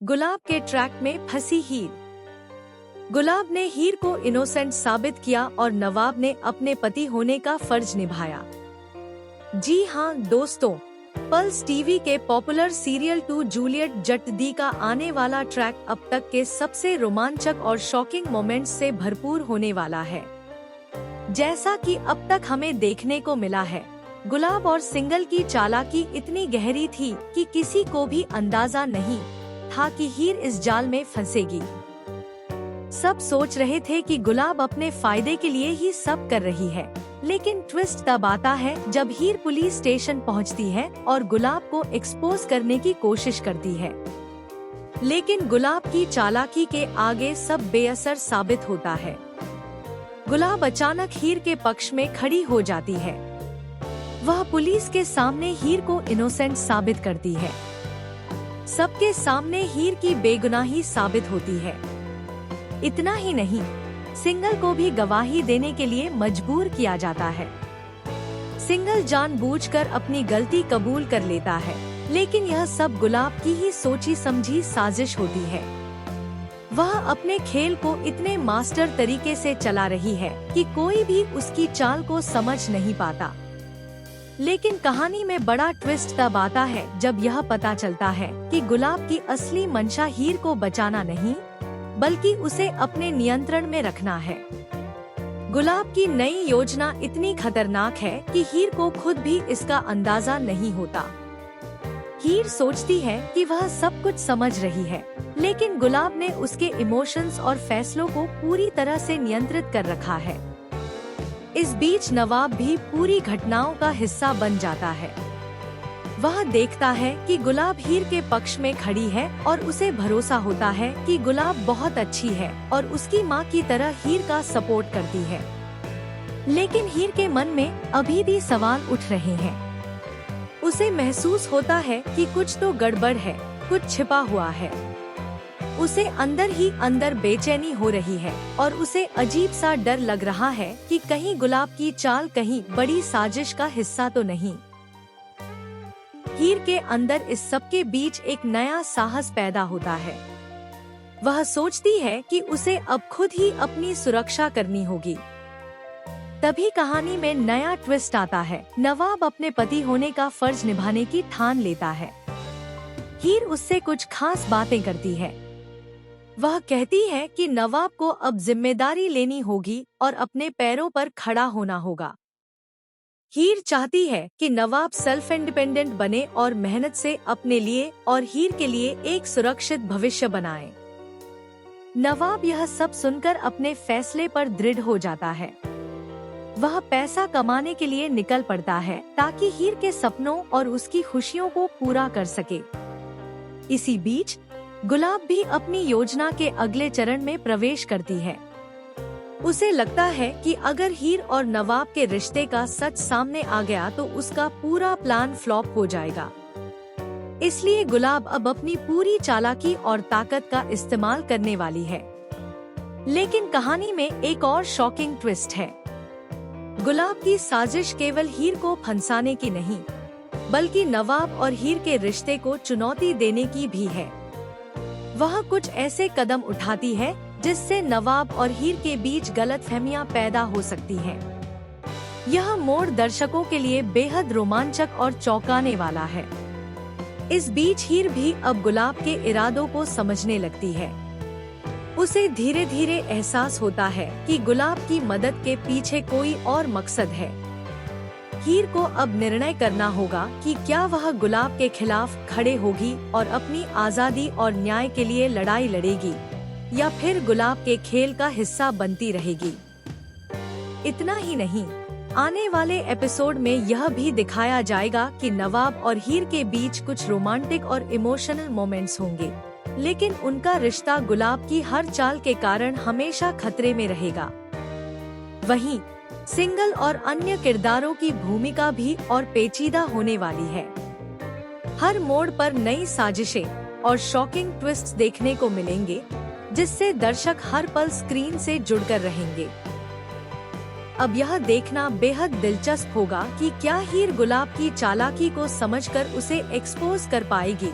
गुलाब के ट्रैक में फंसी हीर। गुलाब ने हीर को इनोसेंट साबित किया और नवाब ने अपने पति होने का फर्ज निभाया। जी हाँ दोस्तों, पल्स टीवी के पॉपुलर सीरियल टू जूलियट जट दी का आने वाला ट्रैक अब तक के सबसे रोमांचक और शॉकिंग मोमेंट्स से भरपूर होने वाला है। जैसा कि अब तक हमें देखने को मिला है, गुलाब और सिंगल की चालाकी इतनी गहरी थी कि किसी को भी अंदाजा नहीं था कि हीर इस जाल में फंसेगी। सब सोच रहे थे कि गुलाब अपने फायदे के लिए ही सब कर रही है, लेकिन ट्विस्ट तब आता है जब हीर पुलिस स्टेशन पहुंचती है और गुलाब को एक्सपोज करने की कोशिश करती है। लेकिन गुलाब की चालाकी के आगे सब बेअसर साबित होता है। गुलाब अचानक हीर के पक्ष में खड़ी हो जाती है। वह पुलिस के सामने हीर को इनोसेंट साबित करती है। सबके सामने हीर की बेगुनाही साबित होती है। इतना ही नहीं, सिंगल को भी गवाही देने के लिए मजबूर किया जाता है। सिंगल जानबूझकर अपनी गलती कबूल कर लेता है, लेकिन यह सब गुलाब की ही सोची समझी साजिश होती है। वह अपने खेल को इतने मास्टर तरीके से चला रही है कि कोई भी उसकी चाल को समझ नहीं पाता। लेकिन कहानी में बड़ा ट्विस्ट तब आता है जब यह पता चलता है कि गुलाब की असली मंशा हीर को बचाना नहीं, बल्कि उसे अपने नियंत्रण में रखना है। गुलाब की नई योजना इतनी खतरनाक है कि हीर को खुद भी इसका अंदाजा नहीं होता। हीर सोचती है कि वह सब कुछ समझ रही है, लेकिन गुलाब ने उसके इमोशंस और फैसलों को पूरी तरह से नियंत्रित कर रखा है। इस बीच नवाब भी पूरी घटनाओं का हिस्सा बन जाता है। वह देखता है कि गुलाब हीर के पक्ष में खड़ी है और उसे भरोसा होता है कि गुलाब बहुत अच्छी है और उसकी माँ की तरह हीर का सपोर्ट करती है। लेकिन हीर के मन में अभी भी सवाल उठ रहे हैं। उसे महसूस होता है कि कुछ तो गड़बड़ है, कुछ छिपा हुआ है। उसे अंदर ही अंदर बेचैनी हो रही है और उसे अजीब सा डर लग रहा है कि कहीं गुलाब की चाल कहीं बड़ी साजिश का हिस्सा तो नहीं। हीर के अंदर इस सब के बीच एक नया साहस पैदा होता है। वह सोचती है कि उसे अब खुद ही अपनी सुरक्षा करनी होगी। तभी कहानी में नया ट्विस्ट आता है। नवाब अपने पति होने का फर्ज निभाने की ठान लेता है। हीर उससे कुछ खास बातें करती है। वह कहती है कि नवाब को अब जिम्मेदारी लेनी होगी और अपने पैरों पर खड़ा होना होगा। हीर चाहती है कि नवाब सेल्फ इंडिपेंडेंट बने और मेहनत से अपने लिए और हीर के लिए एक सुरक्षित भविष्य बनाए। नवाब यह सब सुनकर अपने फैसले पर दृढ़ हो जाता है। वह पैसा कमाने के लिए निकल पड़ता है ताकि हीर के सपनों और उसकी खुशियों को पूरा कर सके। इसी बीच गुलाब भी अपनी योजना के अगले चरण में प्रवेश करती है। उसे लगता है कि अगर हीर और नवाब के रिश्ते का सच सामने आ गया तो उसका पूरा प्लान फ्लॉप हो जाएगा। इसलिए गुलाब अब अपनी पूरी चालाकी और ताकत का इस्तेमाल करने वाली है। लेकिन कहानी में एक और शॉकिंग ट्विस्ट है। गुलाब की साजिश केवल हीर को फंसाने की नहीं, बल्कि नवाब और हीर के रिश्ते को चुनौती देने की भी है। वह कुछ ऐसे कदम उठाती है जिससे नवाब और हीर के बीच गलतफहमियां पैदा हो सकती हैं। यह मोड़ दर्शकों के लिए बेहद रोमांचक और चौंकाने वाला है। इस बीच हीर भी अब गुलाब के इरादों को समझने लगती है। उसे धीरे धीरे एहसास होता है कि गुलाब की मदद के पीछे कोई और मकसद है। हीर को अब निर्णय करना होगा कि क्या वह गुलाब के खिलाफ खड़े होगी और अपनी आजादी और न्याय के लिए लड़ाई लड़ेगी, या फिर गुलाब के खेल का हिस्सा बनती रहेगी। इतना ही नहीं, आने वाले एपिसोड में यह भी दिखाया जाएगा कि नवाब और हीर के बीच कुछ रोमांटिक और इमोशनल मोमेंट्स होंगे, लेकिन उनका रिश्ता गुलाब की हर चाल के कारण हमेशा खतरे में रहेगा। वहीं सिंगल और अन्य किरदारों की भूमिका भी और पेचीदा होने वाली है। हर मोड़ पर नई साजिशें और शॉकिंग ट्विस्ट्स देखने को मिलेंगे, जिससे दर्शक हर पल स्क्रीन से जुड़कर रहेंगे। अब यह देखना बेहद दिलचस्प होगा कि क्या हीर गुलाब की चालाकी को समझकर उसे एक्सपोज कर पाएगी,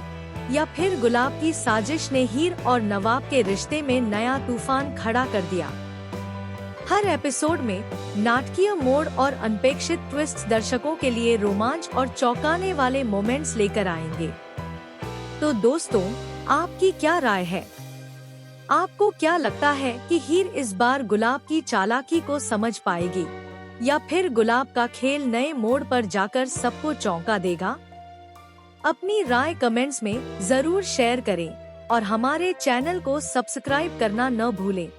या फिर गुलाब की साजिश ने हीर और नवाब के रिश्ते में नया तूफान खड़ा कर दिया। हर एपिसोड में नाटकीय मोड़ और अनपेक्षित ट्विस्ट दर्शकों के लिए रोमांच और चौंकाने वाले मोमेंट्स लेकर आएंगे। तो दोस्तों, आपकी क्या राय है? आपको क्या लगता है कि हीर इस बार गुलाब की चालाकी को समझ पाएगी या फिर गुलाब का खेल नए मोड़ पर जाकर सबको चौंका देगा? अपनी राय कमेंट्स में जरूर शेयर करें और हमारे चैनल को सब्सक्राइब करना न भूलें,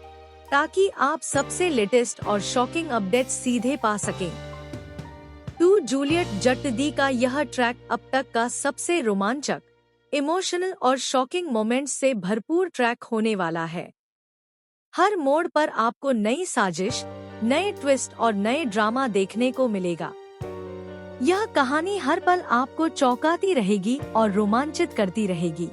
ताकि आप सबसे लेटेस्ट और शॉकिंग अपडेट्स सीधे पा सकें। टू जूलियट जट दी का यह ट्रैक अब तक का सबसे रोमांचक, इमोशनल और शॉकिंग मोमेंट्स से भरपूर ट्रैक होने वाला है। हर मोड़ पर आपको नई साजिश, नए ट्विस्ट और नए ड्रामा देखने को मिलेगा। यह कहानी हर पल आपको चौंकाती रहेगी और रोमांचित करती रहेगी।